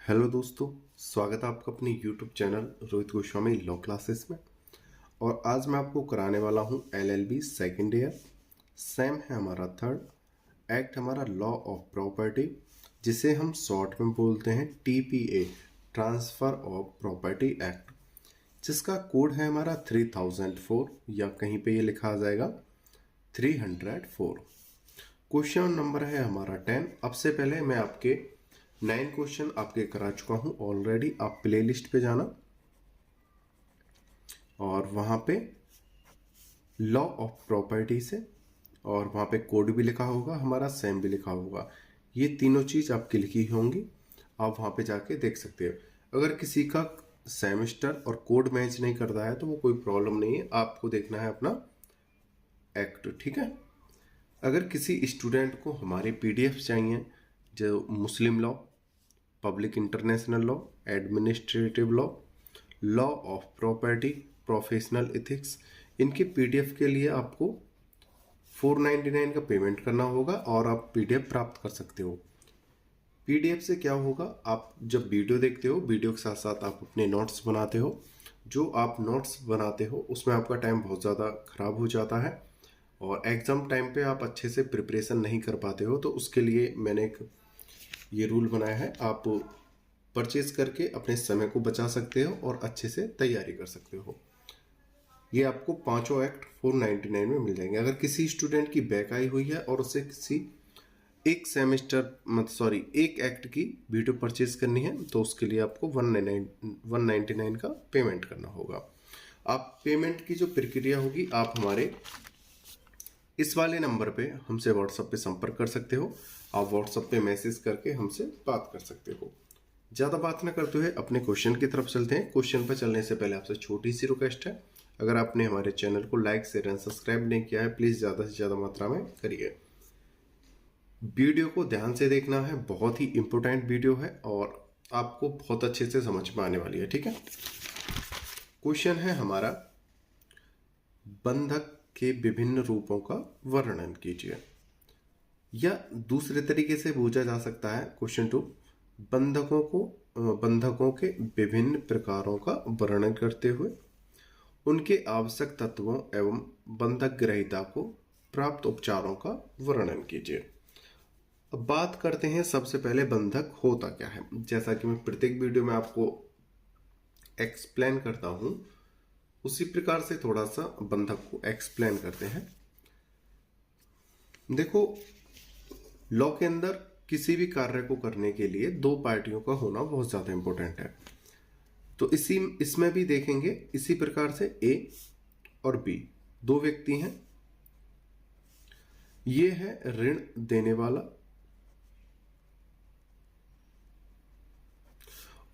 Hello दोस्तों, स्वागत है आपका अपने YouTube channel Rohit Goswami law classes में। और आज मैं आपको कराने वाला हूँ LLB सेकेंड ईयर। सेम है हमारा थर्ड। एक्ट हमारा लॉ ऑफ प्रॉपर्टी, जिसे हम शॉर्ट में बोलते हैं TPA, transfer of property act, जिसका कोड है हमारा 3004 या कहीं पे ये लिखा आ जाएगा 304। क्वेश्चन नंबर है हमारा 10। अब से पहले मैं आपके 9 क्वेश्चन आपके करा चुका हूं ऑलरेडी। आप प्लेलिस्ट पे जाना और वहां पे लॉ ऑफ प्रॉपर्टी से, और वहां पे कोड भी लिखा होगा हमारा, सेम भी लिखा होगा। ये तीनों चीज आपकी लिखी होंगी, आप वहां पे जाके देख सकते हो। अगर किसी का सेमेस्टर और कोड मैच नहीं करता है तो वो कोई प्रॉब्लम नहीं है, आपको देखना है अपना एक्ट, ठीक है। अगर किसी स्टूडेंट को हमारी PDF चाहिए, जो मुस्लिम law, public international law, administrative law, law of property, professional ethics, इनकी PDF के लिए आपको 499 का पेमेंट करना होगा और आप PDF प्राप्त कर सकते हो। PDF से क्या होगा, आप जब वीडियो देखते हो, वीडियो के साथ साथ आप अपने नोट्स बनाते हो। जो आप नोट्स बनाते हो उसमें आपका टाइम बहुत ज़्यादा खराब हो जाता है और एग्ज़ाम टाइम पे आप अच्छे से प्रिपरेशन नहीं कर पाते हो। तो उसके लिए मैंने एक ये रूल बनाया है, आप परचेज करके अपने समय को बचा सकते हो और अच्छे से तैयारी कर सकते हो। ये आपको पांचों एक्ट 499 में मिल जाएंगे। अगर किसी स्टूडेंट की बैक आई हुई है और उसे किसी एक एक्ट की वीडियो परचेज करनी है तो उसके लिए आपको 199 का पेमेंट करना होगा। आप पेमेंट की जो प्रक्रिया होगी, आप हमारे इस वाले नंबर पे हमसे व्हाट्सएप पे संपर्क कर सकते हो। आप व्हाट्सएप पे मैसेज करके हमसे बात कर सकते हो। ज़्यादा बात न करते हुए अपने क्वेश्चन की तरफ चलते हैं। क्वेश्चन पर चलने से पहले आपसे छोटी सी रिक्वेस्ट है, अगर आपने हमारे चैनल को लाइक शेयर एंड सब्सक्राइब नहीं किया है, प्लीज़ ज़्यादा से ज़्यादा मात्रा में करिए। वीडियो को ध्यान से देखना है, बहुत ही इंपॉर्टेंट वीडियो है और आपको बहुत अच्छे से समझ में आने वाली है, ठीक है। क्वेश्चन है हमारा, बंधक के विभिन्न रूपों का वर्णन कीजिए। या दूसरे तरीके से पूछा जा सकता है क्वेश्चन 2, बंधकों के विभिन्न प्रकारों का वर्णन करते हुए उनके आवश्यक तत्वों एवं बंधक ग्रहीता को प्राप्त उपचारों का वर्णन कीजिए। अब बात करते हैं सबसे पहले बंधक होता क्या है। जैसा कि मैं प्रत्येक वीडियो में आपको एक्सप्लेन करता हूं, उसी प्रकार से थोड़ा सा बंधक को एक्सप्लेन करते हैं। देखो, लॉ के अंदर किसी भी कार्य को करने के लिए दो पार्टियों का होना बहुत ज्यादा इंपॉर्टेंट है। तो इसमें भी देखेंगे इसी प्रकार से A और B दो व्यक्ति हैं। ये है ऋण देने वाला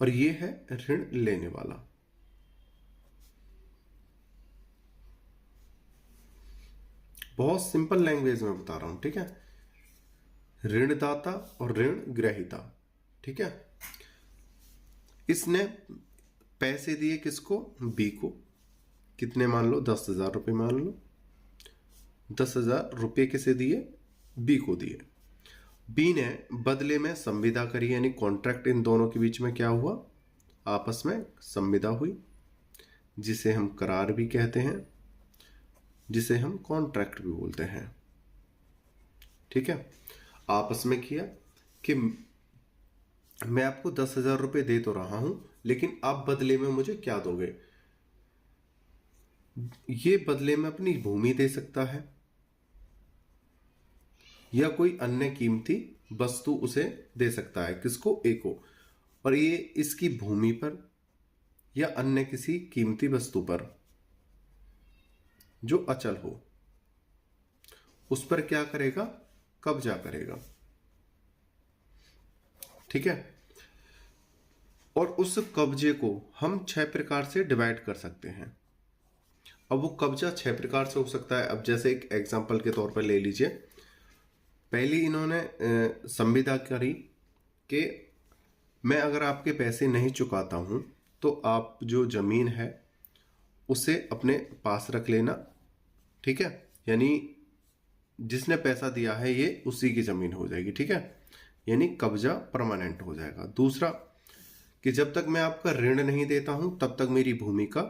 और ये है ऋण लेने वाला। बहुत सिंपल लैंग्वेज में बता रहा हूं, ठीक है। ऋणदाता और ऋण ग्रहीता, ठीक है। इसने पैसे दिए किसको, B को। कितने मान लो, 10,000 रुपये मान लो। 10,000 रुपये किसे दिए, B को दिए। B ने बदले में संविदा करी, यानी कॉन्ट्रैक्ट इन दोनों के बीच में क्या हुआ, आपस में संविदा हुई, जिसे हम करार भी कहते हैं, जिसे हम कॉन्ट्रैक्ट भी बोलते हैं, ठीक है। आपस में किया कि मैं आपको 10,000 रुपये दे तो रहा हूं, लेकिन आप बदले में मुझे क्या दोगे। ये बदले में अपनी भूमि दे सकता है या कोई अन्य कीमती वस्तु उसे दे सकता है, किसको, A को। और ये इसकी भूमि पर या अन्य किसी कीमती वस्तु पर जो अचल हो, उस पर क्या करेगा, कब्जा करेगा, ठीक है। और उस कब्जे को हम 6 प्रकार से डिवाइड कर सकते हैं। अब वो कब्जा 6 प्रकार से हो सकता है। अब जैसे एक एग्जांपल के तौर पर ले लीजिए, पहली इन्होंने संविदा करी कि मैं अगर आपके पैसे नहीं चुकाता हूं तो आप जो जमीन है उसे अपने पास रख लेना, ठीक है। यानी जिसने पैसा दिया है ये उसी की जमीन हो जाएगी, ठीक है। यानी कब्जा परमानेंट हो जाएगा। दूसरा, कि जब तक मैं आपका ऋण नहीं देता हूं तब तक मेरी भूमि का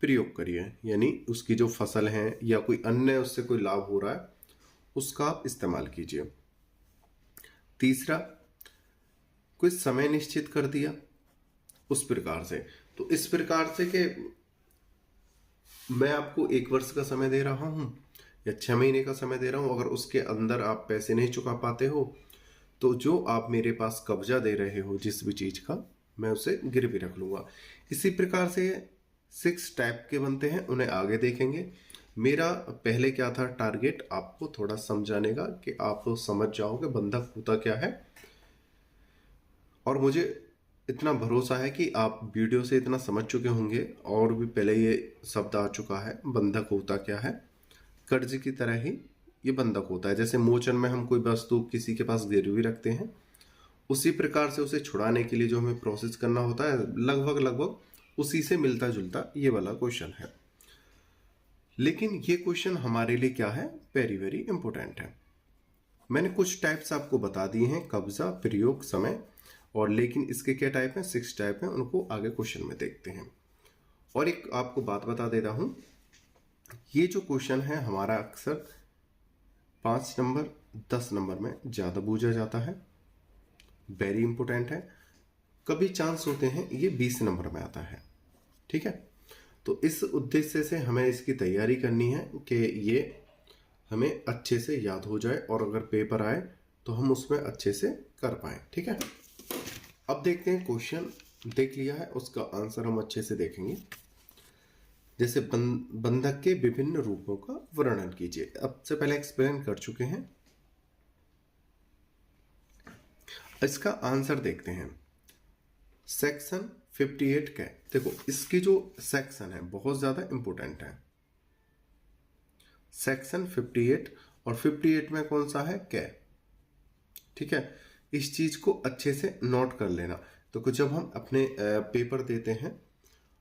प्रयोग करिए, यानी उसकी जो फसल है या कोई अन्य उससे कोई लाभ हो रहा है उसका आप इस्तेमाल कीजिए। तीसरा, कोई समय निश्चित कर दिया उस प्रकार से, तो इस प्रकार से कि मैं आपको 1 वर्ष का समय दे रहा हूं या 6 महीने का समय दे रहा हूं, अगर उसके अंदर आप पैसे नहीं चुका पाते हो तो जो आप मेरे पास कब्जा दे रहे हो जिस भी चीज का, मैं उसे गिरवी रख लूंगा। इसी प्रकार से 6 टाइप के बनते हैं, उन्हें आगे देखेंगे। मेरा पहले क्या था टारगेट, आपको थोड़ा समझाने का कि आप समझ जाओगे बंधक होता क्या है, और मुझे इतना भरोसा है कि आप वीडियो से इतना समझ चुके होंगे और भी पहले ये शब्द आ चुका है। बंधक होता क्या है, कर्ज की तरह ही ये बंधक होता है। जैसे मोचन में हम कोई वस्तु किसी के पास गिरवी रखते हैं, उसी प्रकार से उसे छुड़ाने के लिए जो हमें प्रोसेस करना होता है, लगभग उसी से मिलता जुलता ये वाला क्वेश्चन है। लेकिन ये क्वेश्चन हमारे लिए क्या है, वेरी वेरी इंपॉर्टेंट है। मैंने कुछ टाइप्स आपको बता दिए हैं, कब्जा, प्रयोग, समय, और लेकिन इसके क्या टाइप हैं, 6 टाइप हैं, उनको आगे क्वेश्चन में देखते हैं। और एक आपको बात बता देता हूं, ये जो क्वेश्चन है हमारा अक्सर 5 नंबर 10 नंबर में ज्यादा पूछा जाता है, वेरी इंपॉर्टेंट है। कभी चांस होते हैं ये 20 नंबर में आता है, ठीक है। तो इस उद्देश्य से हमें इसकी तैयारी करनी है कि ये हमें अच्छे से याद हो जाए और अगर पेपर आए तो हम उसमें अच्छे से कर पाए, ठीक है। अब देखते हैं, क्वेश्चन देख लिया है, उसका आंसर हम अच्छे से देखेंगे। जैसे बंधक के विभिन्न रूपों का वर्णन कीजिए। अब से पहले एक्सप्लेन कर चुके हैं, इसका आंसर देखते हैं। सेक्शन 58 का, देखो इसकी जो सेक्शन है बहुत ज्यादा इंपॉर्टेंट है। सेक्शन 58, और 58 में कौन सा है, कै, ठीक है। इस चीज को अच्छे से नोट कर लेना। तो जब हम अपने पेपर देते हैं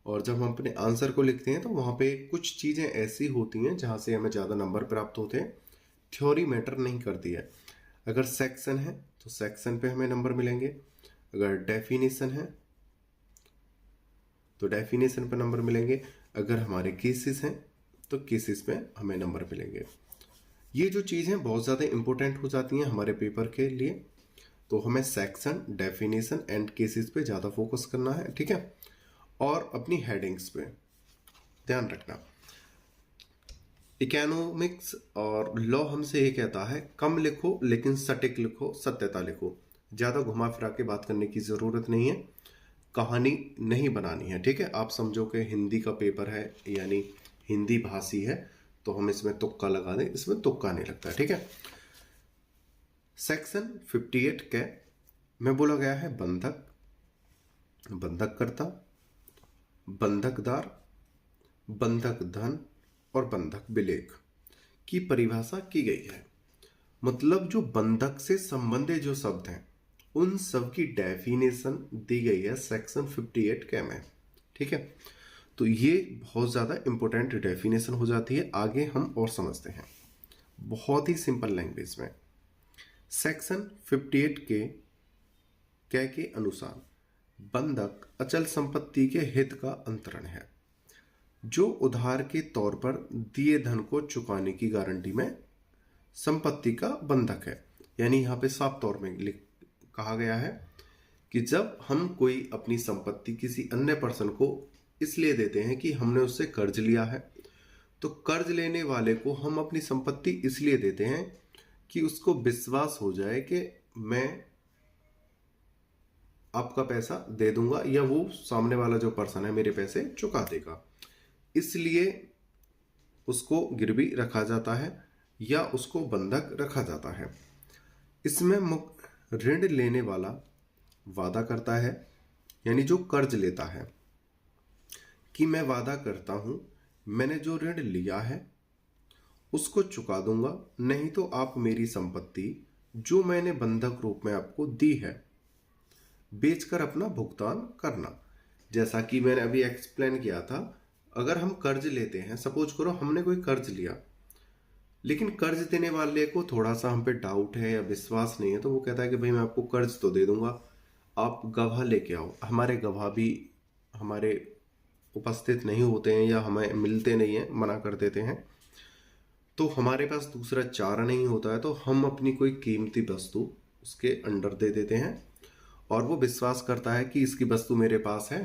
और जब हम अपने आंसर को लिखते हैं तो वहां पे कुछ चीजें ऐसी होती हैं जहां से हमें ज्यादा नंबर प्राप्त होते हैं। थ्योरी मैटर नहीं करती है। अगर सेक्शन है तो सेक्शन पे हमें नंबर मिलेंगे, अगर डेफिनेशन है तो डेफिनेशन पे नंबर मिलेंगे, अगर हमारे केसेस हैं तो केसेस पे हमें नंबर मिलेंगे। ये जो चीजें बहुत ज्यादा इंपॉर्टेंट हो जाती हैं हमारे पेपर के लिए, तो हमें सेक्शन, डेफिनेशन एंड केसेस पे ज्यादा फोकस करना है, ठीक है। और अपनी हेडिंग्स पे ध्यान रखना। इकोनॉमिक्स और लॉ हमसे ये कहता है कम लिखो लेकिन सटीक लिखो, सत्यता लिखो, ज्यादा घुमा फिरा के बात करने की जरूरत नहीं है, कहानी नहीं बनानी है, ठीक है। आप समझो कि हिंदी का पेपर है यानी हिंदी भाषी है तो हम इसमें तुक्का लगा दें, इसमें तुक्का नहीं लगता, ठीक है। सेक्शन 58 के में बोला गया है बंधक, बंधककर्ता, बंधकदार, बंधक धन और बंधक विलेख की परिभाषा की गई है। मतलब जो बंधक से संबंधित जो शब्द हैं उन सब की डेफिनेशन दी गई है सेक्शन 58 के में, ठीक है। तो ये बहुत ज्यादा इंपॉर्टेंट डेफिनेशन हो जाती है। आगे हम और समझते हैं बहुत ही सिंपल लैंग्वेज में। सेक्शन 58 के अनुसार बंधक अचल संपत्ति के हित का अंतरण है जो उधार के तौर पर दिए धन को चुकाने की गारंटी में संपत्ति का बंधक है। यानी यहाँ पे साफ तौर में कहा गया है कि जब हम कोई अपनी संपत्ति किसी अन्य पर्सन को इसलिए देते हैं कि हमने उससे कर्ज लिया है, तो कर्ज लेने वाले को हम अपनी संपत्ति इसलिए देते हैं कि उसको विश्वास हो जाए कि मैं आपका पैसा दे दूंगा या वो सामने वाला जो पर्सन है मेरे पैसे चुका देगा, इसलिए उसको गिरवी रखा जाता है या उसको बंधक रखा जाता है। इसमें मुख्य ऋण लेने वाला वादा करता है, यानी जो कर्ज लेता है कि मैं वादा करता हूं मैंने जो ऋण लिया है उसको चुका दूंगा, नहीं तो आप मेरी संपत्ति जो मैंने बंधक रूप में आपको दी है बेचकर अपना भुगतान करना। जैसा कि मैंने अभी एक्सप्लेन किया था, अगर हम कर्ज लेते हैं, सपोज करो हमने कोई कर्ज लिया लेकिन कर्ज देने वाले को थोड़ा सा हम पे डाउट है या विश्वास नहीं है, तो वो कहता है कि भाई मैं आपको कर्ज तो दे दूंगा, आप गवाह लेके आओ। हमारे गवाह भी हमारे उपस्थित नहीं होते हैं या हमें मिलते नहीं हैं, मना कर देते हैं, तो हमारे पास दूसरा चारा नहीं होता है, तो हम अपनी कोई कीमती वस्तु उसके अंडर दे देते हैं और वो विश्वास करता है कि इसकी वस्तु मेरे पास है,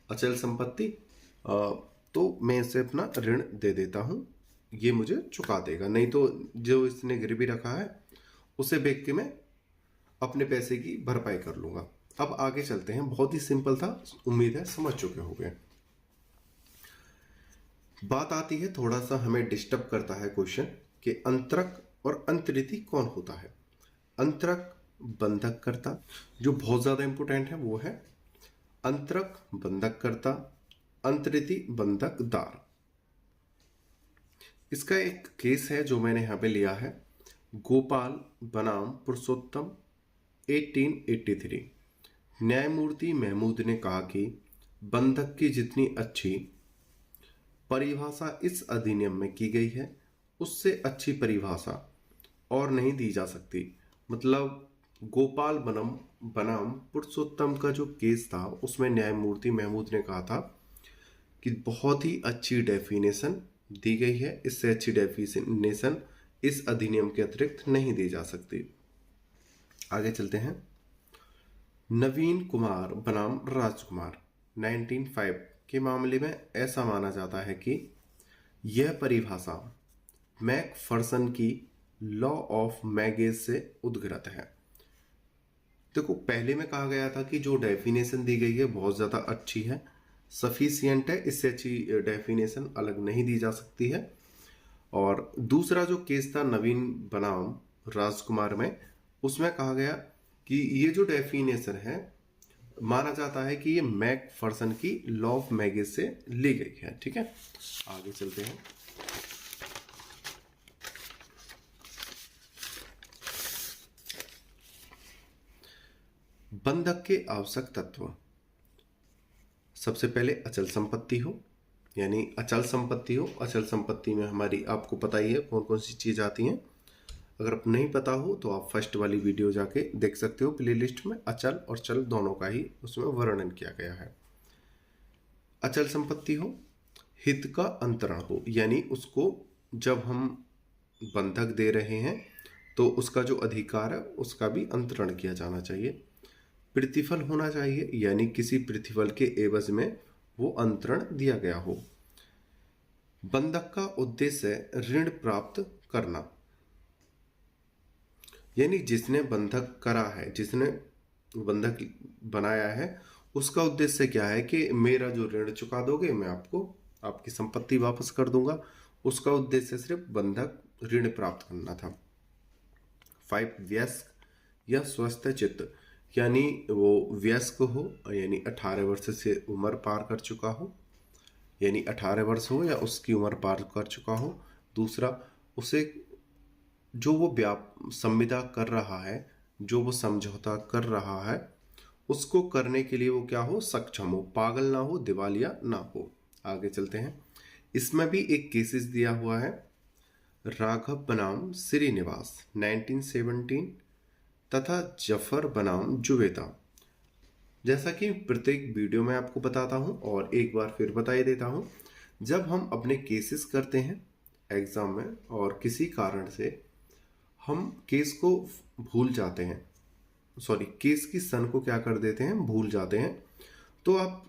अचल संपत्ति, तो मैं इसे अपना ऋण दे देता हूँ, ये मुझे चुका देगा। नहीं तो जो इसने गिरवी रखा है उसे बेच के मैं अपने पैसे की भरपाई कर लूंगा। अब आगे चलते हैं, बहुत ही सिंपल था, उम्मीद है समझ चुके होंगे। बात आती है, थोड़ा सा हमें डिस्टर्ब करता है क्वेश्चन कि अंतरक और अंतरिति कौन होता है। अंतरक बंधक करता, जो बहुत ज्यादा इंपॉर्टेंट है वो है अंतरक बंधक करता, अंतरिति बंधकदार। इसका एक केस है जो मैंने यहां पे लिया है, गोपाल बनाम पुरुषोत्तम 1883। न्यायमूर्ति महमूद ने कहा कि बंधक की जितनी अच्छी परिभाषा इस अधिनियम में की गई है उससे अच्छी परिभाषा और नहीं दी जा सकती। मतलब गोपाल बनाम पुरुषोत्तम का जो केस था उसमें न्यायमूर्ति महमूद ने कहा था कि बहुत ही अच्छी डेफिनेशन दी गई है, इससे अच्छी डेफिनेशन इस अधिनियम के अतिरिक्त नहीं दी जा सकती। आगे चलते हैं। नवीन कुमार बनाम राजकुमार 1905 के मामले में ऐसा माना जाता है कि यह परिभाषा मैकफर्सन की लॉ ऑफ मैगेज से उद्गृत है। देखो, पहले में कहा गया था कि जो डेफिनेशन दी गई है बहुत ज़्यादा अच्छी है, सफिशियंट है, इससे अच्छी डेफिनेशन अलग नहीं दी जा सकती है। और दूसरा जो केस था नवीन बनाम राजकुमार में, उसमें कहा गया कि ये जो डेफिनेशन है माना जाता है कि ये मैकफर्सन की लॉ ऑफ मैगेज से ली गई है। ठीक है, आगे चलते हैं। बंधक के आवश्यक तत्व, सबसे पहले अचल संपत्ति हो, यानी अचल संपत्ति हो। अचल संपत्ति में हमारी आपको पता ही है कौन कौन सी चीज आती हैं। अगर आप नहीं पता हो तो आप फर्स्ट वाली वीडियो जाके देख सकते हो, प्लेलिस्ट में अचल और चल दोनों का ही उसमें वर्णन किया गया है। अचल संपत्ति हो, हित का अंतरण हो, यानी उसको जब हम बंधक दे रहे हैं तो उसका जो अधिकार है उसका भी अंतरण किया जाना चाहिए। प्रतिफल होना चाहिए, यानी किसी प्रतिफल के एवज में वो अंतरण दिया गया हो। बंधक का उद्देश्य है ऋण प्राप्त करना, यानी जिसने बंधक करा है, जिसने बंधक बनाया है, उसका उद्देश्य क्या है कि मेरा जो ऋण चुका दोगे मैं आपको आपकी संपत्ति वापस कर दूंगा। उसका उद्देश्य सिर्फ बंधक ऋण प्राप्त करना था। 5 वयस्क या स्वस्थ चित्त, यानी वो वयस्क हो, यानी 18 वर्ष से उम्र पार कर चुका हो, यानी 18 वर्ष हो या उसकी उम्र पार कर चुका हो। दूसरा, उसे जो वो संविदा कर रहा है, जो वो समझौता कर रहा है, उसको करने के लिए वो क्या हो, सक्षम हो, पागल ना हो, दिवालिया ना हो। आगे चलते हैं। इसमें भी एक केसेस दिया हुआ है, राघव बनाम श्रीनिवास 1917 तथा जफर बनाम जुवेदा। जैसा कि प्रत्येक वीडियो में आपको बताता हूं और एक बार फिर बता ही देता हूं, जब हम अपने केसेस करते हैं एग्जाम में और किसी कारण से हम केस को भूल जाते हैं, सॉरी केस की सन को क्या कर देते हैं, भूल जाते हैं, तो आप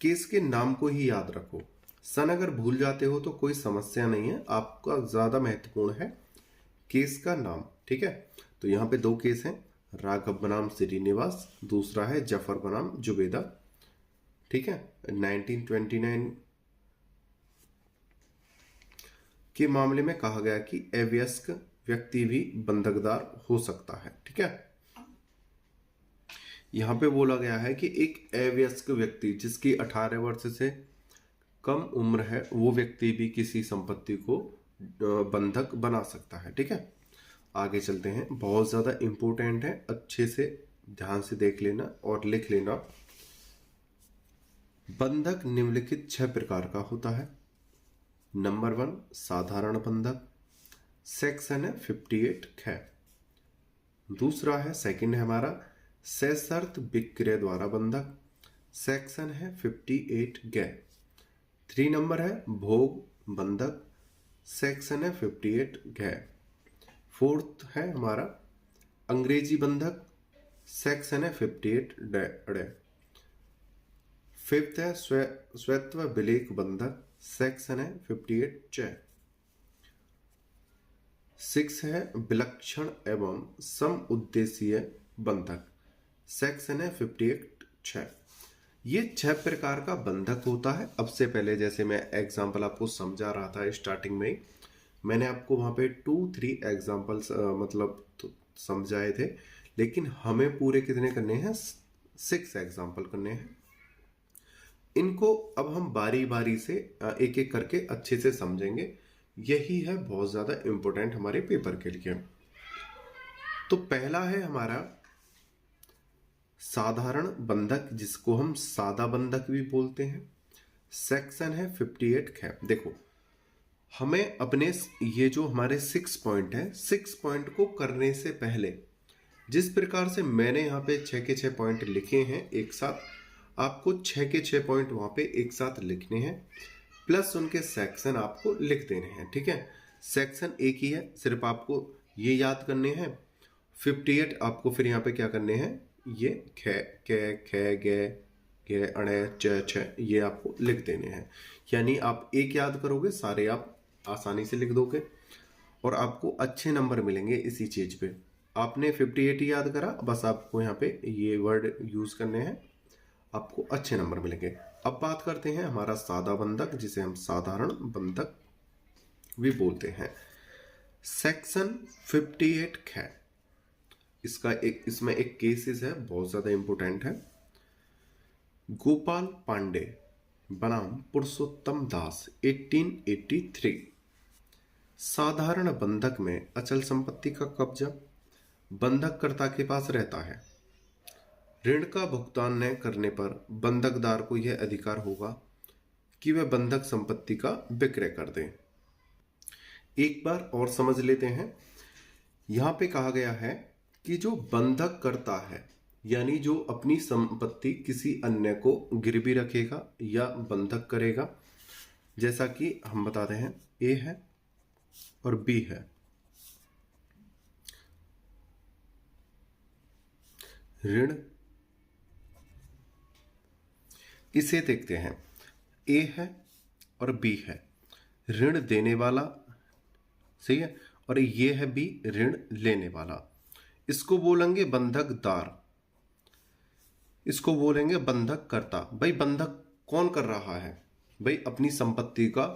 केस के नाम को ही याद रखो। सन अगर भूल जाते हो तो कोई समस्या नहीं है, आपका ज्यादा महत्वपूर्ण है केस का नाम। ठीक है, तो यहाँ पे 2 केस हैं, राघव बनाम श्रीनिवास, दूसरा है जफर बनाम जुबेदा। ठीक है, 1929 के मामले में कहा गया कि अवयस्क व्यक्ति भी बंधकदार हो सकता है। ठीक है, यहां पे बोला गया है कि एक अवयस्क व्यक्ति जिसकी 18 वर्ष से कम उम्र है, वो व्यक्ति भी किसी संपत्ति को बंधक बना सकता है। ठीक है, आगे चलते हैं। बहुत ज्यादा इंपॉर्टेंट है, अच्छे से ध्यान से देख लेना और लिख लेना। बंधक निम्नलिखित 6 प्रकार का होता है। नंबर 1 साधारण बंधक, सेक्शन है 58 ख। दूसरा है, सेकंड है हमारा सशर्त विक्रय द्वारा बंधक। सेक्शन है 58 ग। 3 नंबर है भोग बंधक। सेक्शन है 58 घ। 4th है हमारा अंग्रेजी बंधक। सेक्शन है 58 ड। 5th है स्वत्व विलेख बंधक। सेक्शन है 58 च। 6 है विलक्षण एवं सम उद्देशीय बंधक। सेक्शन है 58 छ। ये 6 प्रकार का बंधक होता है। अब से पहले जैसे मैं एग्जाम्पल आपको समझा रहा था स्टार्टिंग में ही, मैंने आपको वहां पे 2-3 एग्जाम्पल्स मतलब समझाए थे, लेकिन हमें पूरे कितने करने हैं? 6 एग्जाम्पल करने हैं। इनको अब हम बारी बारी से एक एक करके अच्छे से समझेंगे। यही है बहुत ज्यादा इंपॉर्टेंट हमारे पेपर के लिए। तो पहला है हमारा साधारण बंधक, जिसको हम सादा बंधक भी बोलते हैं। सेक्शन है 58 ख। देखो, हमें अपने ये जो हमारे 6 पॉइंट है, 6 पॉइंट को करने से पहले जिस प्रकार से मैंने यहाँ पे 6 के 6 पॉइंट लिखे हैं एक साथ, आपको 6 के 6 पॉइंट वहां पे एक साथ लिखने हैं, प्लस उनके सेक्शन आपको लिख देने हैं। ठीक है, सेक्शन एक ही है, सिर्फ आपको ये याद करने हैं। 58 आपको फिर यहाँ पे क्या करने हैं? ये ख ख गे अणे छ ये आपको लिख देने हैं। यानी आप एक याद करोगे, सारे आप आसानी से लिख दोगे और आपको अच्छे नंबर मिलेंगे इसी चीज पे। आपने 58 याद करा, बस आपको यहाँ पे ये वर्ड यूज करने हैं, आपको अच्छे नंबर मिलेंगे। अब बात करते हैं हमारा सादा बंधक, जिसे हम साधारण बंधक भी बोलते हैं। सेक्शन 58 ख। इसमें एक केसेस है, बहुत ज्यादा इंपॉर्टेंट है। गोपाल पांडे बनाम पुरुषोत्तम दास 1883। साधारण बंधक में अचल संपत्ति का कब्जा बंधककर्ता के पास रहता है। ऋण का भुगतान न करने पर बंधकदार को यह अधिकार होगा कि वह बंधक संपत्ति का विक्रय कर दे। एक बार और समझ लेते हैं। यहां पे कहा गया है कि जो बंधक करता है, यानी जो अपनी संपत्ति किसी अन्य को गिरवी रखेगा या बंधक करेगा, जैसा कि हम बताते हैं ए है और बी है। ऋण, इसे देखते हैं, ए है और बी है, ऋण देने वाला, सही है, और ये है बी, ऋण लेने वाला। इसको बोलेंगे बंधकदार, इसको बोलेंगे बंधक करता। भाई बंधक कौन कर रहा है? भाई अपनी संपत्ति का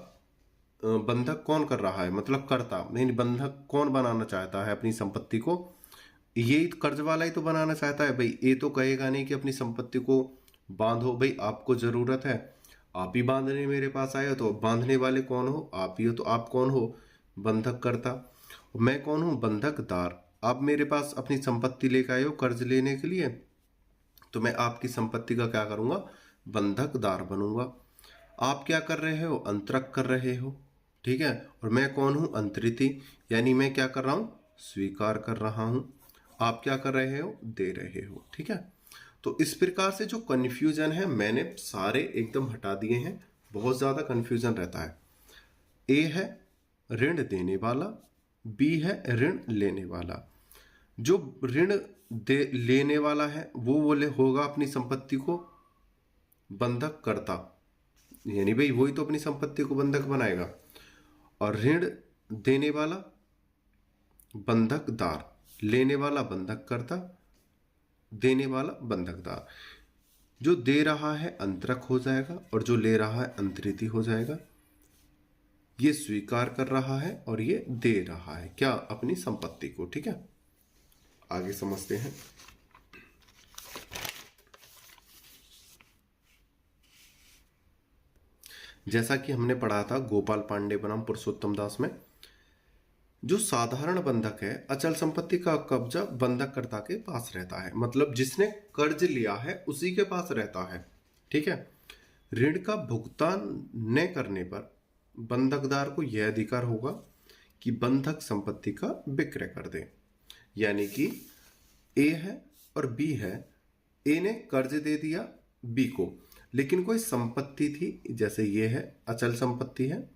बंधक कौन कर रहा है? मतलब करता, नहीं, बंधक कौन बनाना चाहता है अपनी संपत्ति को? ये कर्ज वाला ही तो बनाना चाहता है। भाई ये तो कहेगा नहीं कि अपनी संपत्ति को बांधो, भाई आपको जरूरत है, आप ही बांधने मेरे पास आए हो, तो बांधने वाले कौन हो? आप ही हो। तो आप कौन हो? बंधक करता। मैं कौन हूं? बंधकदार। आप मेरे पास अपनी संपत्ति लेकर आए हो कर्ज लेने के लिए, तो मैं आपकी संपत्ति का क्या करूंगा? बंधकदार बनूंगा। आप क्या कर रहे हो? अंतरक कर रहे हो। ठीक है, और मैं कौन हूं? अंतरिति, यानी मैं क्या कर रहा हूं? स्वीकार कर रहा हूं। आप क्या कर रहे हो? दे रहे हो। ठीक है, तो इस प्रकार से जो कंफ्यूजन है मैंने सारे एकदम हटा दिए हैं। बहुत ज्यादा कंफ्यूजन रहता है। ए है ऋण देने वाला, बी है ऋण लेने वाला। जो ऋण लेने वाला है वो बोले होगा अपनी संपत्ति को बंधक करता, यानी भाई वही तो अपनी संपत्ति को बंधक बनाएगा। और ऋण देने वाला बंधकदार, लेने वाला बंधक करता, देने वाला बंधकदार। जो दे रहा है अंतरक हो जाएगा और जो ले रहा है अंतरिति हो जाएगा। ये स्वीकार कर रहा है और ये दे रहा है क्या? अपनी संपत्ति को। ठीक है, आगे समझते हैं। जैसा कि हमने पढ़ा था गोपाल पांडे बनाम पुरुषोत्तम दास में, जो साधारण बंधक है अचल संपत्ति का कब्जा बंधककर्ता के पास रहता है। मतलब जिसने कर्ज लिया है उसी के पास रहता है। ठीक है, ऋण का भुगतान न करने पर बंधकदार को यह अधिकार होगा कि बंधक संपत्ति का विक्रय कर दे। यानी कि ए है और बी है, ए ने कर्ज दे दिया बी को, लेकिन कोई संपत्ति थी, जैसे ये है अचल संपत्ति है,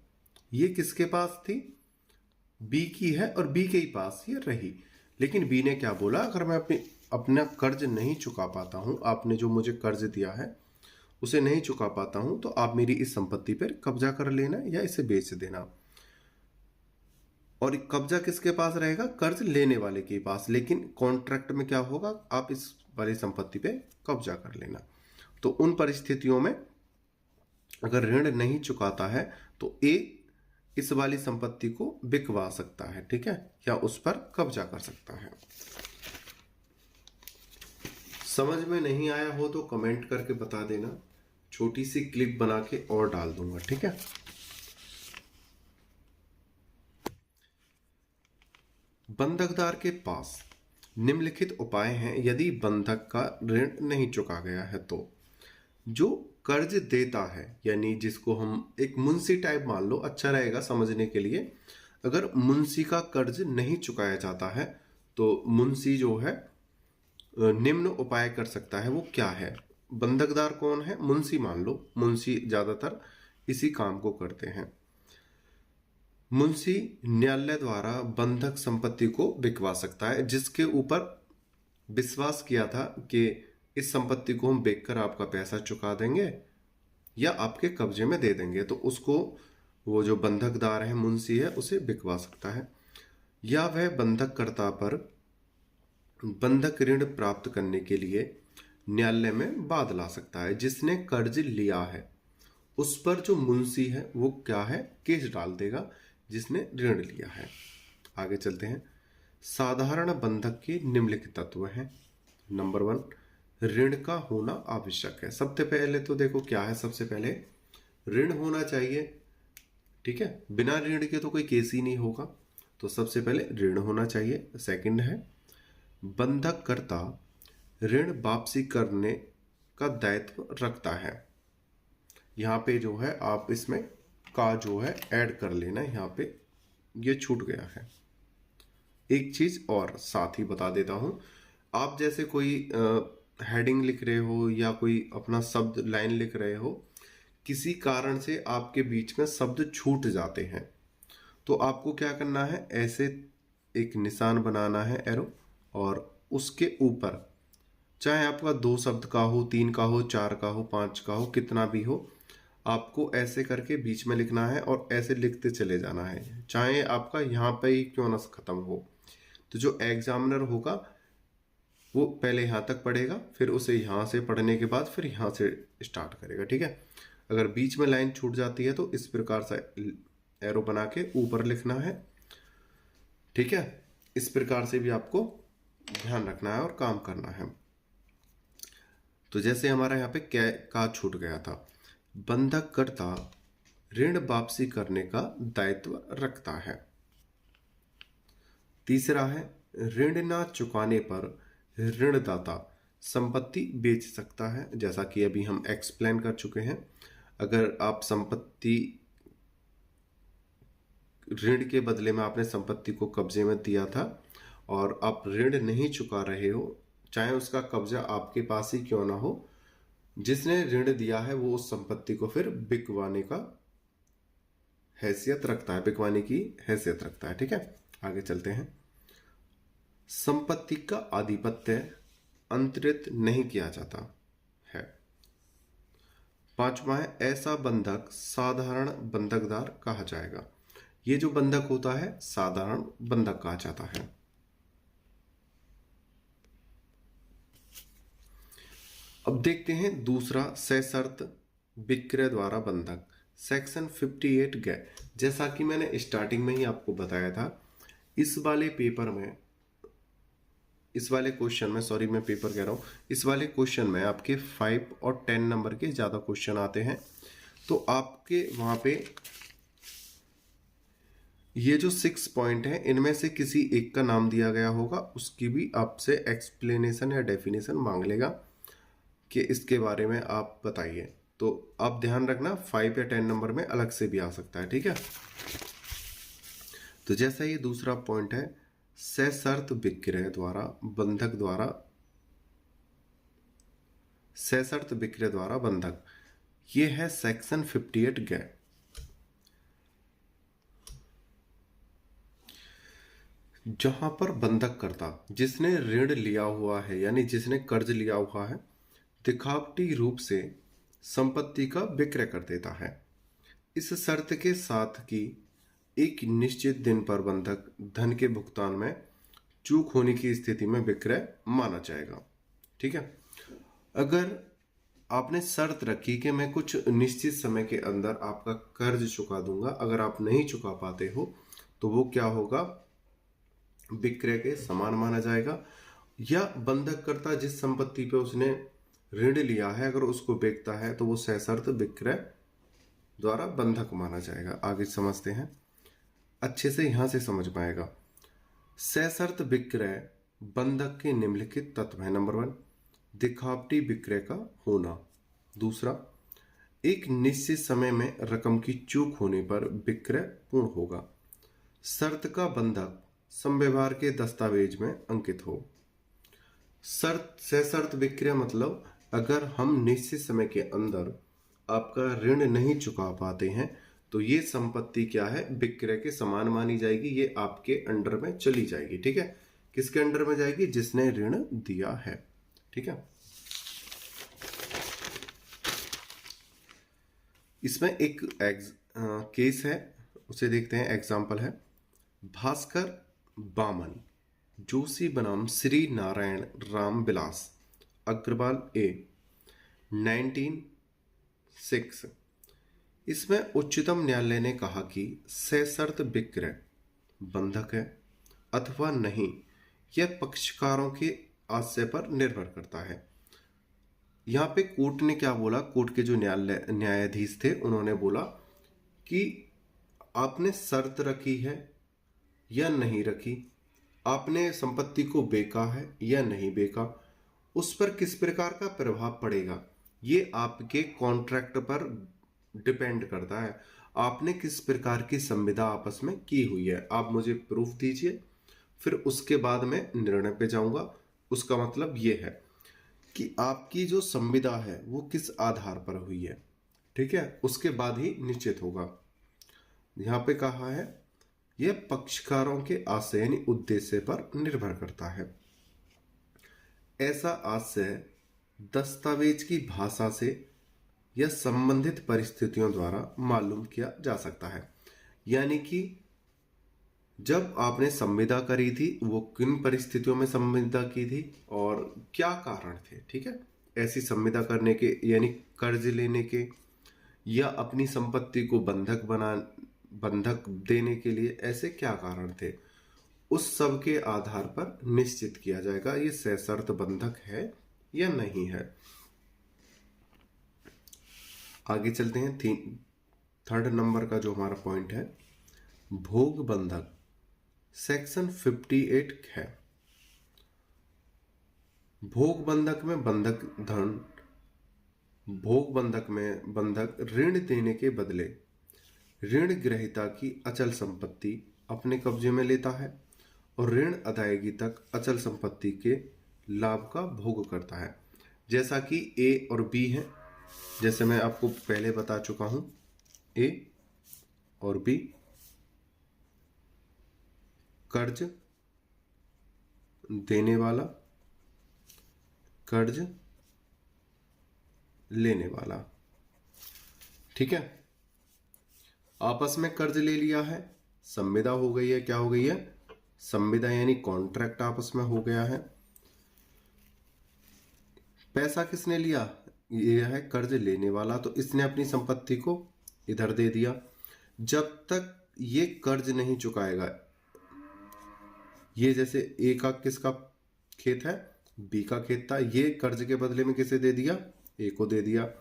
ये किसके पास थी, बी की है और बी के ही पास ये रही। लेकिन बी ने क्या बोला, अगर मैं अपना कर्ज नहीं चुका पाता हूं, आपने जो मुझे कर्ज दिया है उसे नहीं चुका पाता हूं, तो आप मेरी इस संपत्ति पर कब्जा कर लेना या इसे बेच देना। और कब्जा किसके पास रहेगा, कर्ज लेने वाले के पास, लेकिन कॉन्ट्रैक्ट में क्या होगा, आप इस वाली संपत्ति पे कब्जा कर लेना। तो उन परिस्थितियों में अगर ऋण नहीं चुकाता है तो ए इस वाली संपत्ति को बिकवा सकता है, ठीक है, या उस पर कब्जा कर सकता है। समझ में नहीं आया हो तो कमेंट करके बता देना, छोटी सी क्लिप बना के और डाल दूंगा, ठीक है। बंधकदार के पास निम्नलिखित उपाय हैं यदि बंधक का ऋण नहीं चुका गया है तो। जो कर्ज देता है, यानी जिसको हम एक मुंशी टाइप मान लो, अच्छा रहेगा समझने के लिए। अगर मुंशी का कर्ज नहीं चुकाया जाता है तो मुंशी जो है निम्न उपाय कर सकता है। वो क्या है, बंधकदार कौन है, मुंशी मान लो, मुंशी ज्यादातर इसी काम को करते हैं। मुंशी न्यायालय द्वारा बंधक संपत्ति को बिकवा सकता है, जिसके ऊपर विश्वास किया था कि इस संपत्ति को हम बेचकर आपका पैसा चुका देंगे या आपके कब्जे में दे देंगे, तो उसको वो जो बंधकदार है, मुंशी है, उसे बिकवा सकता है। या वह बंधककर्ता पर बंधक ऋण प्राप्त करने के लिए न्यायालय में वाद ला सकता है। जिसने कर्ज लिया है उस पर जो मुंशी है वो क्या है, केस डाल देगा जिसने ऋण लिया है। आगे चलते हैं। साधारण बंधक के निम्नलिखित तत्व हैं। नंबर 1, ऋण का होना आवश्यक है। सबसे पहले तो देखो क्या है, सबसे पहले ऋण होना चाहिए, ठीक है, बिना ऋण के तो कोई केस ही नहीं होगा, तो सबसे पहले ऋण होना चाहिए। सेकंड है, बंधककर्ता ऋण वापसी करने का दायित्व रखता है। यहाँ पे जो है आप इसमें का जो है ऐड कर लेना, यहाँ पे ये छूट गया है। एक चीज और साथ ही बता देता हूं, आप जैसे कोई हेडिंग लिख रहे हो या कोई अपना शब्द लाइन लिख रहे हो, किसी कारण से आपके बीच में शब्द छूट जाते हैं, तो आपको क्या करना है, ऐसे एक निशान बनाना है एरो, और उसके ऊपर चाहे आपका 2 शब्द का हो, 3 का हो, 4 का हो, 5 का हो, कितना भी हो, आपको ऐसे करके बीच में लिखना है और ऐसे लिखते चले जाना है, चाहे आपका यहाँ पे ही क्यों ना खत्म हो। तो जो एग्जामिनर होगा वो पहले यहाँ तक पढ़ेगा, फिर उसे यहाँ से पढ़ने के बाद फिर यहाँ से स्टार्ट करेगा, ठीक है। अगर बीच में लाइन छूट जाती है तो इस प्रकार से एरो बना के ऊपर लिखना है, ठीक है। इस प्रकार से भी आपको ध्यान रखना है और काम करना है। तो जैसे हमारा यहाँ पे का छूट गया था, बंधककर्ता ऋण वापसी करने का दायित्व रखता है। तीसरा है, ऋण ना चुकाने पर ऋणदाता संपत्ति बेच सकता है। जैसा कि अभी हम एक्सप्लेन कर चुके हैं, अगर आप संपत्ति ऋण के बदले में आपने संपत्ति को कब्जे में दिया था और आप ऋण नहीं चुका रहे हो, चाहे उसका कब्जा आपके पास ही क्यों ना हो, जिसने ऋण दिया है वो उस संपत्ति को फिर बिकवाने का हैसियत रखता है, बिकवाने की हैसियत रखता है, ठीक है। आगे चलते हैं। संपत्ति का आधिपत्य अंतरित नहीं किया जाता है। 5वां है, ऐसा बंधक साधारण बंधकदार कहा जाएगा। ये जो बंधक होता है साधारण बंधक कहा जाता है। अब देखते हैं दूसरा, सशर्त विक्रय द्वारा बंधक, सेक्शन 58 गए। जैसा कि मैंने स्टार्टिंग में ही आपको बताया था, इस वाले पेपर में, इस वाले क्वेश्चन में, सॉरी मैं पेपर कह रहा हूं, इस वाले क्वेश्चन में आपके 5 और 10 नंबर के ज्यादा क्वेश्चन आते हैं। तो आपके वहां पे ये जो 6 पॉइंट है, इनमें से किसी एक का नाम दिया गया होगा, उसकी भी आपसे एक्सप्लेनेशन या डेफिनेशन मांग लेगा कि इसके बारे में आप बताइए। तो आप ध्यान रखना, 5 या 10 नंबर में अलग से भी आ सकता है, ठीक है। तो जैसा ये दूसरा पॉइंट है, सशर्त विक्रय द्वारा बंधक द्वारा सशर्त विक्रय द्वारा बंधक। ये है सेक्शन 58 ग। जहां पर बंधक करता जिसने ऋण लिया हुआ है यानी जिसने कर्ज लिया हुआ है दिखावटी रूप से संपत्ति का विक्रय कर देता है, इस शर्त के साथ कि एक निश्चित दिन पर बंधक धन के भुगतान में चूक होने की स्थिति में विक्रय माना जाएगा। ठीक है। अगर आपने शर्त रखी कि मैं कुछ निश्चित समय के अंदर आपका कर्ज चुका दूंगा, अगर आप नहीं चुका पाते हो तो वो क्या होगा, विक्रय के समान माना जाएगा। या बंधक करता जिस संपत्ति पे उसने ऋण लिया है अगर उसको बेचता है तो वो सशर्त विक्रय द्वारा बंधक माना जाएगा। आगे समझते हैं, अच्छे से यहां से समझ पाएगा। सशर्त विक्रय बंधक के निम्नलिखित तत्व है। नंबर 1, दिखावटी विक्रय का होना। दूसरा, एक निश्चित समय में रकम की चूक होने पर विक्रय पूर्ण होगा। शर्त का बंधक समव्यवहार के दस्तावेज में अंकित हो। सशर्त विक्रय मतलब अगर हम निश्चित समय के अंदर आपका ऋण नहीं चुका पाते हैं तो ये संपत्ति क्या है, विक्रय के समान मानी जाएगी, ये आपके अंडर में चली जाएगी। ठीक है। किसके अंडर में जाएगी, जिसने ऋण दिया है। ठीक है। इसमें एक केस है, उसे देखते हैं। एग्जाम्पल है, भास्कर बामन जोशी बनाम श्री नारायण राम विलास अग्रवाल ए 1906। इसमें उच्चतम न्यायालय ने कहा कि सशर्त विक्रय बंधक है अथवा नहीं, यह पक्षकारों के आशय पर निर्भर करता है। यहां पे कोर्ट ने क्या बोला, कोर्ट के जो न्यायाधीश थे उन्होंने बोला कि आपने शर्त रखी है या नहीं रखी, आपने संपत्ति को बेचा है या नहीं बेचा, उस पर किस प्रकार का प्रभाव पड़ेगा ये आपके कॉन्ट्रैक्ट पर डिपेंड करता है। आपने किस प्रकार की संविदा आपस में की हुई है, आप मुझे प्रूफ दीजिए, फिर उसके बाद मैं निर्णय पे जाऊंगा। उसका मतलब ये है कि आपकी जो संविदा है वो किस आधार पर हुई है। ठीक है, उसके बाद ही निश्चित होगा। यहां पे कहा है यह पक्षकारों के आशय यानी उद्देश्य पर निर्भर करता है। ऐसा आशय दस्तावेज की भाषा से या संबंधित परिस्थितियों द्वारा मालूम किया जा सकता है। यानी कि जब आपने संविदा करी थी वो किन परिस्थितियों में संविदा की थी और क्या कारण थे। ठीक है, ऐसी संविदा करने के यानी कर्ज लेने के या अपनी संपत्ति को बंधक देने के लिए ऐसे क्या कारण थे, उस सब के आधार पर निश्चित किया जाएगा ये सशर्त बंधक है या नहीं है। आगे चलते हैं। 3rd नंबर का जो हमारा पॉइंट है, भोग बंधक सेक्शन 58 है। भोग बंधक में बंधक ऋण देने के बदले ऋण ग्रहीता की अचल संपत्ति अपने कब्जे में लेता है और ऋण अदायगी तक अचल संपत्ति के लाभ का भोग करता है। जैसा कि ए और बी है, जैसे मैं आपको पहले बता चुका हूं, ए और बी कर्ज देने वाला, कर्ज लेने वाला। ठीक है, आपस में कर्ज ले लिया है, संविदा हो गई है। क्या हो गई है, संविदा यानी कॉन्ट्रैक्ट आपस में हो गया है। पैसा किसने लिया, ये है कर्ज लेने वाला, तो इसने अपनी संपत्ति को इधर दे दिया। जब तक ये कर्ज नहीं चुकाएगा, ये जैसे ए का किसका खेत है, बी का खेत था, ये कर्ज के बदले में किसे दे दिया, ए को दे दिया।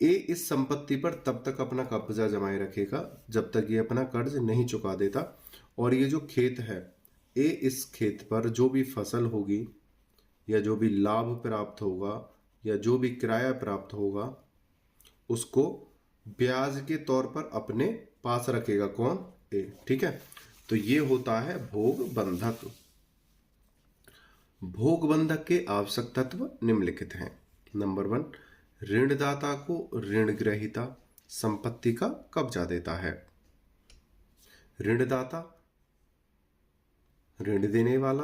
ए इस संपत्ति पर तब तक अपना कब्जा जमाए रखेगा जब तक ये अपना कर्ज नहीं चुका देता। और ये जो खेत है, ए इस खेत पर जो भी फसल होगी या जो भी लाभ प्राप्त होगा या जो भी किराया प्राप्त होगा उसको ब्याज के तौर पर अपने पास रखेगा। कौन, ए। ठीक है, तो ये होता है भोग बंधक। भोग बंधक के आवश्यक तत्व निम्नलिखित हैं। नंबर 1, ऋणदाता को ऋण ग्रहीता संपत्ति का कब्जा देता है। ऋणदाता ऋण देने वाला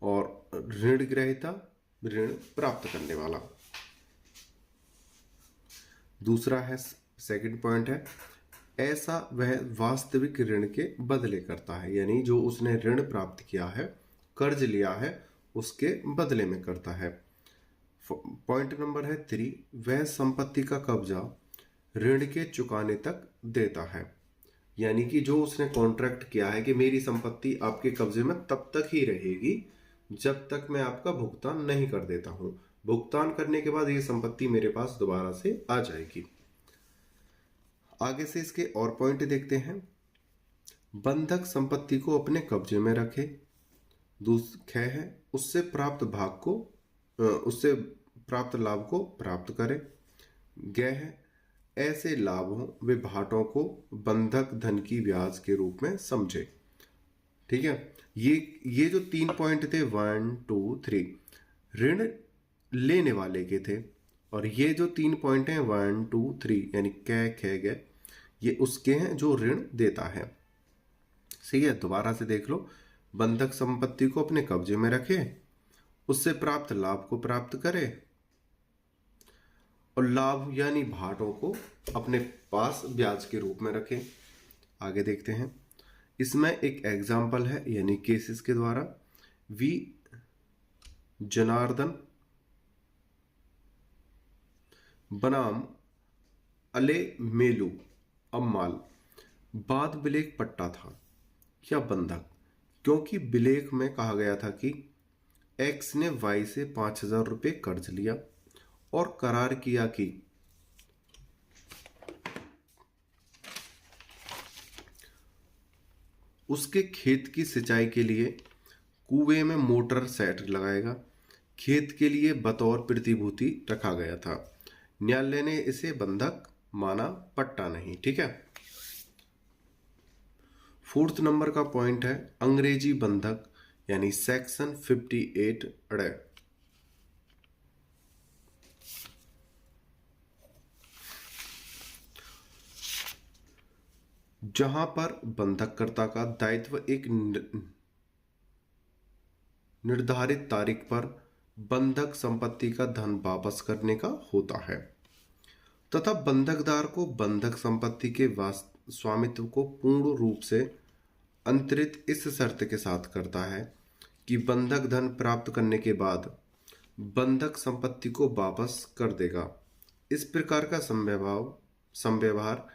और ऋण ग्रहीता ऋण प्राप्त करने वाला। दूसरा है, सेकंड पॉइंट है, ऐसा वह वास्तविक ऋण के बदले करता है, यानी जो उसने ऋण प्राप्त किया है, कर्ज लिया है, उसके बदले में करता है। पॉइंट नंबर है 3, वह संपत्ति का कब्जा ऋण के चुकाने तक देता है, यानी कि जो उसने कॉन्ट्रैक्ट किया है कि मेरी संपत्ति आपके कब्जे में तब तक ही रहेगी जब तक मैं आपका भुगतान नहीं कर देता हूं। भुगतान करने के बाद ये संपत्ति मेरे पास दोबारा से आ जाएगी। आगे से इसके और पॉइंट देखते हैं। बंधक संपत्ति को अपने कब्जे में रखे। ख है, उससे प्राप्त लाभ को प्राप्त करे। ग है, ऐसे लाभों व भाटों को बंधक धन की ब्याज के रूप में समझे। ठीक है, ये जो 3 पॉइंट थे 1 2 3 ऋण लेने वाले के थे, और ये जो 3 पॉइंट हैं 1 2 3 यानी कै खे गे, ये उसके हैं जो ऋण देता है। सही है, दोबारा से देख लो। बंधक संपत्ति को अपने कब्जे में रखे, उससे प्राप्त लाभ को प्राप्त करे, और लाभ यानी भाटों को अपने पास ब्याज के रूप में रखे। आगे देखते हैं, इसमें एक एग्जाम्पल है यानी केसेस के द्वारा। वी जनार्दन बनाम अले मेलू अम्माल बाद बिलेख पट्टा था या बंधक, क्योंकि बिलेख में कहा गया था कि एक्स ने वाई से 5,000 रुपये कर्ज लिया और करार किया कि उसके खेत की सिंचाई के लिए कुएं में मोटर सेट लगाएगा। खेत के लिए बतौर प्रतिभूति रखा गया था। न्यायालय ने इसे बंधक माना, पट्टा नहीं। ठीक है। 4th नंबर का पॉइंट है अंग्रेजी बंधक यानी सेक्शन 58 अड़े। जहां पर बंधककर्ता का दायित्व एक निर्धारित तारीख पर बंधक संपत्ति का धन वापस करने का होता है तथा बंधकदार को बंधक संपत्ति के स्वामित्व को पूर्ण रूप से अंतरित इस शर्त के साथ करता है कि बंधक धन प्राप्त करने के बाद बंधक संपत्ति को वापस कर देगा। इस प्रकार का संव्यवहार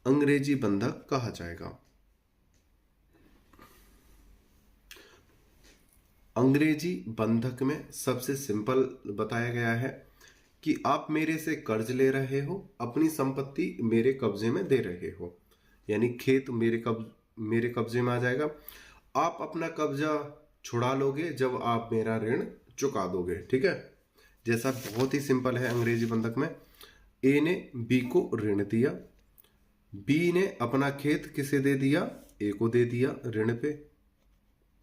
अंग्रेजी बंधक कहा जाएगा। अंग्रेजी बंधक में सबसे सिंपल बताया गया है कि आप मेरे से कर्ज ले रहे हो, अपनी संपत्ति मेरे कब्जे में दे रहे हो, यानी खेत मेरे कब्जे में आ जाएगा। आप अपना कब्जा छुड़ा लोगे जब आप मेरा ऋण चुका दोगे। ठीक है, जैसा बहुत ही सिंपल है अंग्रेजी बंधक में। ए ने बी को ऋण दिया, बी ने अपना खेत किसे दे दिया, ए को दे दिया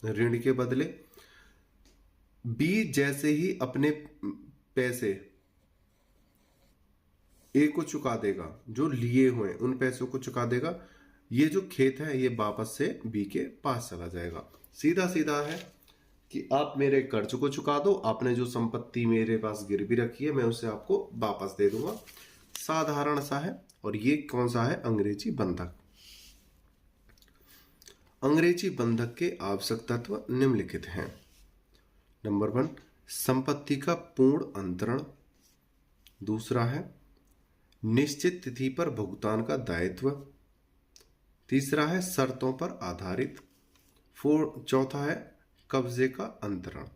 ऋण के बदले। बी जैसे ही अपने पैसे ए को चुका देगा, जो लिए हुए उन पैसों को चुका देगा, ये जो खेत है ये वापस से बी के पास चला जाएगा। सीधा सीधा है कि आप मेरे कर्ज को चुका दो, आपने जो संपत्ति मेरे पास गिरवी रखी है मैं उसे आपको वापस दे दूंगा। साधारण सा है। और ये कौन सा है, अंग्रेजी बंधक। अंग्रेजी बंधक के आवश्यक तत्व निम्नलिखित हैं। नंबर 1, संपत्ति का पूर्ण अंतरण। दूसरा है निश्चित तिथि पर भुगतान का दायित्व। तीसरा है शर्तों पर आधारित। चौथा है कब्जे का अंतरण।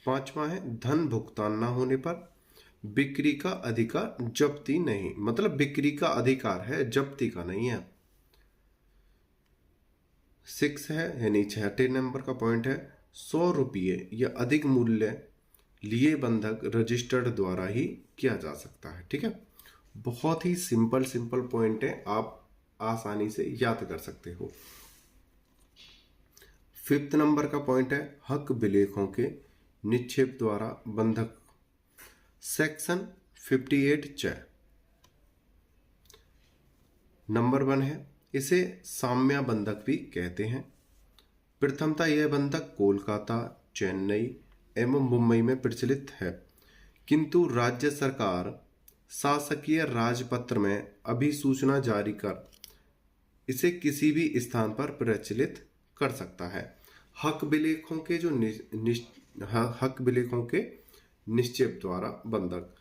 पांचवा है धन भुगतान न होने पर बिक्री का अधिकार, जब्ती नहीं, मतलब बिक्री का अधिकार है, जब्ती का नहीं है। 6 है यानी 6 नंबर का पॉइंट है 100 रुपये या अधिक मूल्य लिए बंधक रजिस्टर्ड द्वारा ही किया जा सकता है। ठीक है, बहुत ही सिंपल पॉइंट है, आप आसानी से याद कर सकते हो। 5th नंबर का पॉइंट है हक विलेखों के निक्षेप द्वारा बंधक सेक्शन 58 च नंबर 1 है, इसे साम्य बंधक भी कहते हैं। प्रथमतः यह बंधक कोलकाता, चेन्नई एवं मुंबई में प्रचलित है, किंतु राज्य सरकार शासकीय राजपत्र में अधिसूचना जारी कर इसे किसी भी स्थान पर प्रचलित कर सकता है। हक विलेखों के जो हक विलेखों के निश्चय द्वारा बंधक,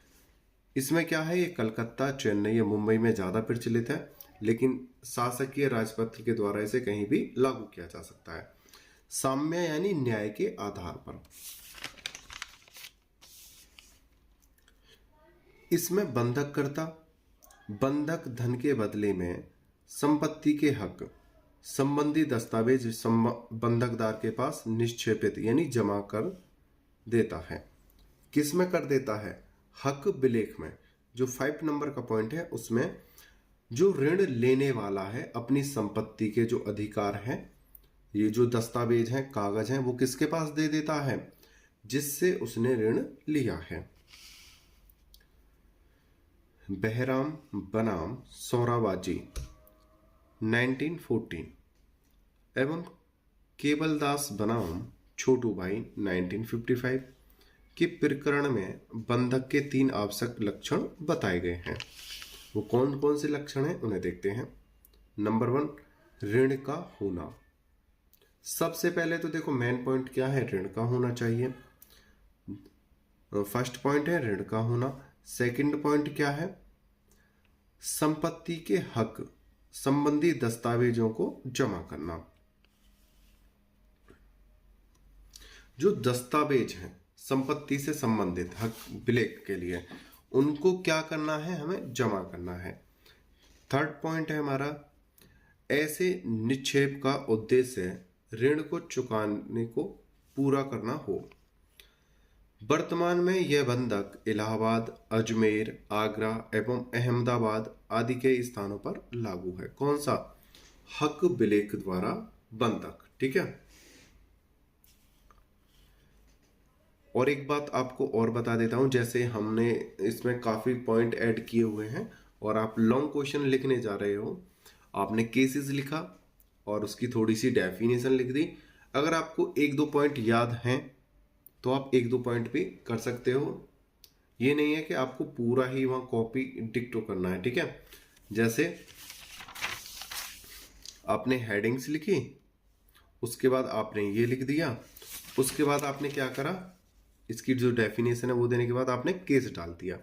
इसमें क्या है, ये कलकत्ता, चेन्नई या मुंबई में ज्यादा प्रचलित है, लेकिन शासकीय राजपत्र के द्वारा इसे कहीं भी लागू किया जा सकता है। साम्य यानी न्याय के आधार पर। इसमें बंधककर्ता बंधक धन के बदले में संपत्ति के हक संबंधी दस्तावेज बंधकदार के पास निक्षेपित यानी जमा कर देता है। किस में कर देता है? हक विलेख में। जो 5 नंबर का पॉइंट है उसमें जो ऋण लेने वाला है अपनी संपत्ति के जो अधिकार हैं, ये जो दस्तावेज हैं, कागज हैं, वो किसके पास दे देता है? जिससे उसने ऋण लिया है। बहराम बनाम सोराबाजी 1914 एवं केवलदास बनाम छोटू भाई 1955 के प्रकरण में बंधक के 3 आवश्यक लक्षण बताए गए हैं। वो कौन कौन से लक्षण हैं उन्हें देखते हैं। नंबर 1, ऋण का होना। सबसे पहले तो देखो मेन पॉइंट क्या है, ऋण का होना चाहिए। फर्स्ट पॉइंट है ऋण का होना। सेकंड पॉइंट क्या है? संपत्ति के हक संबंधी दस्तावेजों को जमा करना। जो दस्तावेज हैं संपत्ति से संबंधित हक विलेख के लिए, उनको क्या करना है? हमें जमा करना है। थर्ड पॉइंट है हमारा, ऐसे निक्षेप का उद्देश्य ऋण को चुकाने को पूरा करना हो। वर्तमान में यह बंधक इलाहाबाद, अजमेर, आगरा एवं अहमदाबाद आदि के स्थानों पर लागू है। कौन सा? हक विलेख द्वारा बंधक। ठीक है। और एक बात आपको और बता देता हूं, जैसे हमने इसमें काफी पॉइंट ऐड किए हुए हैं और आप लॉन्ग क्वेश्चन लिखने जा रहे हो, आपने केसेस लिखा और उसकी थोड़ी सी डेफिनेशन लिख दी। अगर आपको 1-2 पॉइंट याद हैं तो आप 1-2 पॉइंट भी कर सकते हो। ये नहीं है कि आपको पूरा ही वहां कॉपी डिक्टो करना है। ठीक है। जैसे आपने हेडिंग्स लिखी, उसके बाद आपने ये लिख दिया, उसके बाद आपने क्या करा, इसकी जो डेफिनेशन है वो देने के बाद आपने केस डाल दिया,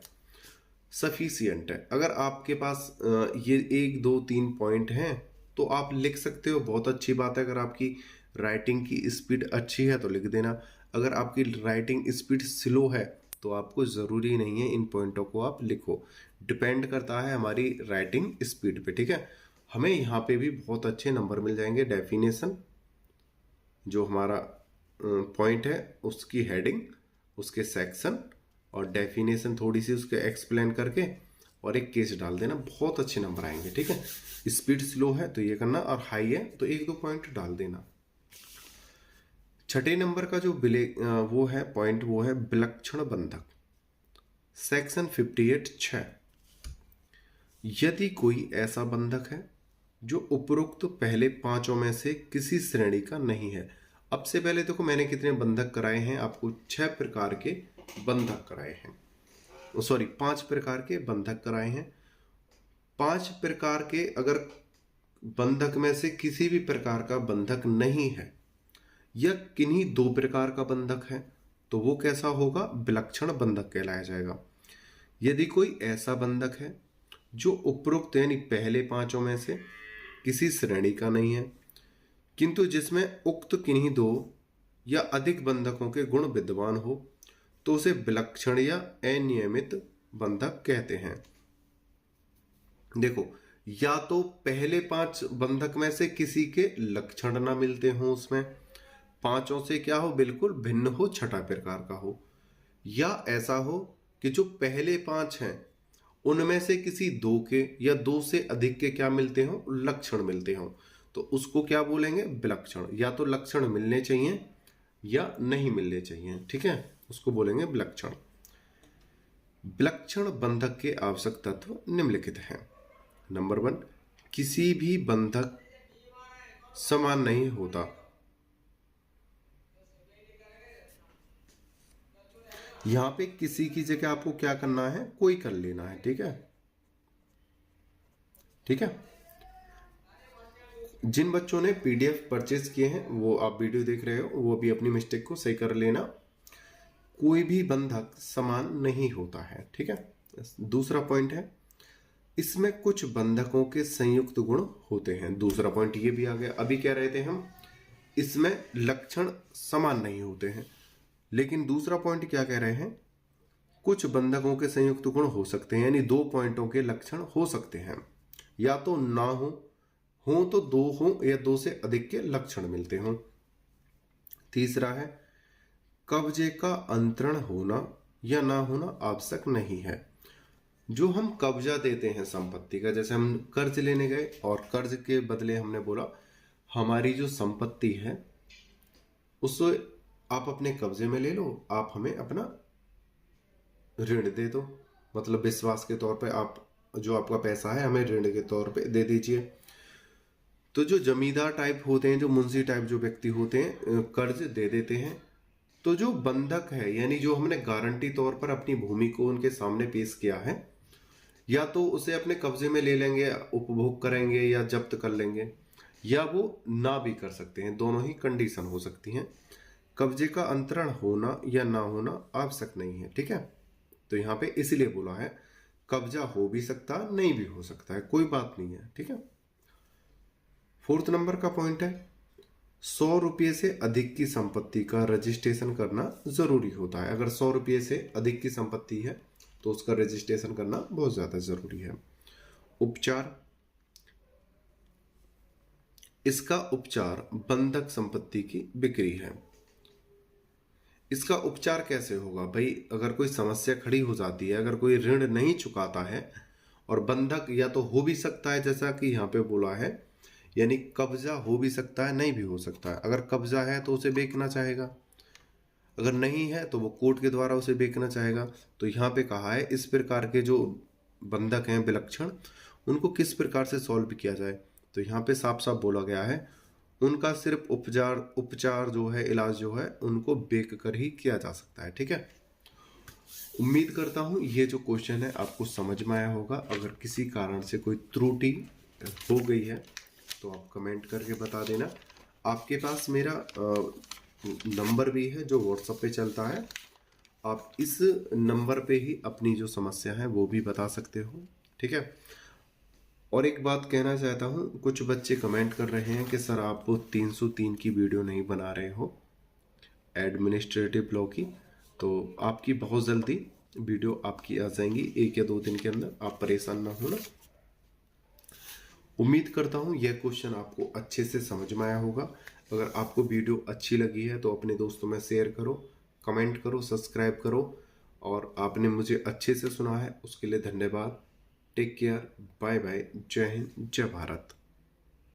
सफिशियंट है। अगर आपके पास ये 1-2-3 पॉइंट हैं तो आप लिख सकते हो, बहुत अच्छी बात है। अगर आपकी राइटिंग की स्पीड अच्छी है तो लिख देना। अगर आपकी राइटिंग स्पीड स्लो है तो आपको ज़रूरी नहीं है इन पॉइंटों को आप लिखो, डिपेंड करता है हमारी राइटिंग स्पीड पे। ठीक है। हमें यहाँ पे भी बहुत अच्छे नंबर मिल जाएंगे। डेफिनेशन जो हमारा पॉइंट है उसकी हेडिंग, उसके सेक्शन और डेफिनेशन थोड़ी सी उसके एक्सप्लेन करके और एक केस डाल देना, बहुत अच्छे नंबर आएंगे। ठीक है। स्पीड स्लो है तो ये करना और हाई है तो 1-2 पॉइंट डाल देना। छठे नंबर का जो वो है पॉइंट, वो है विलक्षण बंधक। सेक्शन 58 6, यदि कोई ऐसा बंधक है जो उपरोक्त पहले 5 में से किसी श्रेणी का नहीं है। अब से पहले देखो मैंने कितने बंधक कराए हैं, आपको 6 प्रकार के बंधक कराए हैं, 5 प्रकार के बंधक कराए हैं। 5 प्रकार के अगर बंधक में से किसी भी प्रकार का बंधक नहीं है या किन्हीं 2 प्रकार का बंधक है तो वो कैसा होगा? विलक्षण बंधक कहलाया जाएगा। यदि कोई ऐसा बंधक है जो उपरोक्त यानी पहले 5 में से किसी श्रेणी का नहीं है, किंतु जिसमें उक्त किन्हीं 2 या अधिक बंधकों के गुण विद्यमान हो, तो उसे विलक्षण या अनियमित बंधक कहते हैं। देखो, या तो पहले 5 बंधक में से किसी के लक्षण ना मिलते हो, उसमें 5 से क्या हो, बिल्कुल भिन्न हो, छठा प्रकार का हो, या ऐसा हो कि जो पहले 5 हैं उनमें से किसी 2 के या 2 से अधिक के क्या मिलते हो, लक्षण मिलते हो, तो उसको क्या बोलेंगे? विलक्षण। या तो लक्षण मिलने चाहिए या नहीं मिलने चाहिए। ठीक है, उसको बोलेंगे विलक्षण। विलक्षण बंधक के आवश्यक तत्व निम्नलिखित हैं। नंबर 1, किसी भी बंधक समान नहीं होता। यहां पे किसी की जगह आपको क्या करना है, कोई कर लेना है। ठीक है, ठीक है। जिन बच्चों ने पीडीएफ परचेज किए हैं वो आप वीडियो देख रहे हो, वो भी अपनी मिस्टेक को सही कर लेना। कोई भी बंधक समान नहीं होता है। ठीक है। दूसरा पॉइंट है, इसमें कुछ बंधकों के संयुक्त गुण होते हैं। दूसरा पॉइंट ये भी आ गया। अभी क्या रहे थे हम, इसमें लक्षण समान नहीं होते हैं, लेकिन दूसरा पॉइंट क्या कह रहे हैं, कुछ बंधकों के संयुक्त गुण हो सकते हैं, यानी 2 पॉइंटों के लक्षण हो सकते हैं। या तो ना हो तो 2 हो, या 2 से अधिक के लक्षण मिलते हों। तीसरा है, कब्जे का अंतरण होना या ना होना आवश्यक नहीं है। जो हम कब्जा देते हैं संपत्ति का, जैसे हम कर्ज लेने गए और कर्ज के बदले हमने बोला हमारी जो संपत्ति है उसको आप अपने कब्जे में ले लो, आप हमें अपना ऋण दे दो, मतलब विश्वास के तौर पे आप जो आपका पैसा है हमें ऋण के तौर पे दे दीजिए। तो जो जमींदार टाइप होते हैं, जो मुंशी टाइप जो व्यक्ति होते हैं, कर्ज दे देते हैं। तो जो बंधक है, यानी जो हमने गारंटी तौर पर अपनी भूमि को उनके सामने पेश किया है, या तो उसे अपने कब्जे में ले लेंगे, उपभोग करेंगे या जब्त कर लेंगे, या वो ना भी कर सकते हैं। दोनों ही कंडीशन हो सकती हैं। कब्जे का अंतरण होना या ना होना आवश्यक नहीं है। ठीक है, तो यहां पे इसीलिए बोला है कब्जा हो भी सकता, नहीं भी हो सकता है, कोई बात नहीं है। ठीक है। 4th नंबर का पॉइंट है, 100 रुपये से अधिक की संपत्ति का रजिस्ट्रेशन करना जरूरी होता है। अगर 100 रुपये से अधिक की संपत्ति है तो उसका रजिस्ट्रेशन करना बहुत ज्यादा जरूरी है। उपचार, इसका उपचार बंधक संपत्ति की बिक्री है। इसका उपचार कैसे होगा भाई, अगर कोई समस्या खड़ी हो जाती है, अगर कोई ऋण नहीं चुकाता है और बंधक या तो हो भी सकता है जैसा कि यहाँ पे बोला है, यानी कब्जा हो भी सकता है, नहीं भी हो सकता है। अगर कब्जा है तो उसे बेचना चाहेगा, अगर नहीं है तो वो कोर्ट के द्वारा उसे बेचना चाहेगा। तो यहाँ पे कहा है इस प्रकार के जो बंधक हैं विलक्षण, उनको किस प्रकार से सॉल्व किया जाए। तो यहाँ पे साफ साफ बोला गया है उनका सिर्फ उपचार जो है, इलाज जो है, उनको बेच कर ही किया जा सकता है। ठीक है। उम्मीद करता हूं ये जो क्वेश्चन है आपको समझ में आया होगा। अगर किसी कारण से कोई त्रुटि हो गई है तो आप कमेंट करके बता देना। आपके पास मेरा नंबर भी है जो व्हाट्सएप पे चलता है, आप इस नंबर पे ही अपनी जो समस्या है वो भी बता सकते हो। ठीक है। और एक बात कहना चाहता हूँ, कुछ बच्चे कमेंट कर रहे हैं कि सर आप 303 की वीडियो नहीं बना रहे हो एडमिनिस्ट्रेटिव लॉ की, तो आपकी बहुत जल्दी वीडियो आपकी आ जाएंगी 1 या 2 दिन के अंदर, आप परेशान ना होना। उम्मीद करता हूँ यह क्वेश्चन आपको अच्छे से समझ में आया होगा। अगर आपको वीडियो अच्छी लगी है तो अपने दोस्तों में शेयर करो, कमेंट करो, सब्सक्राइब करो। और आपने मुझे अच्छे से सुना है उसके लिए धन्यवाद। टेक केयर, बाय बाय, जय हिंद, जय भारत।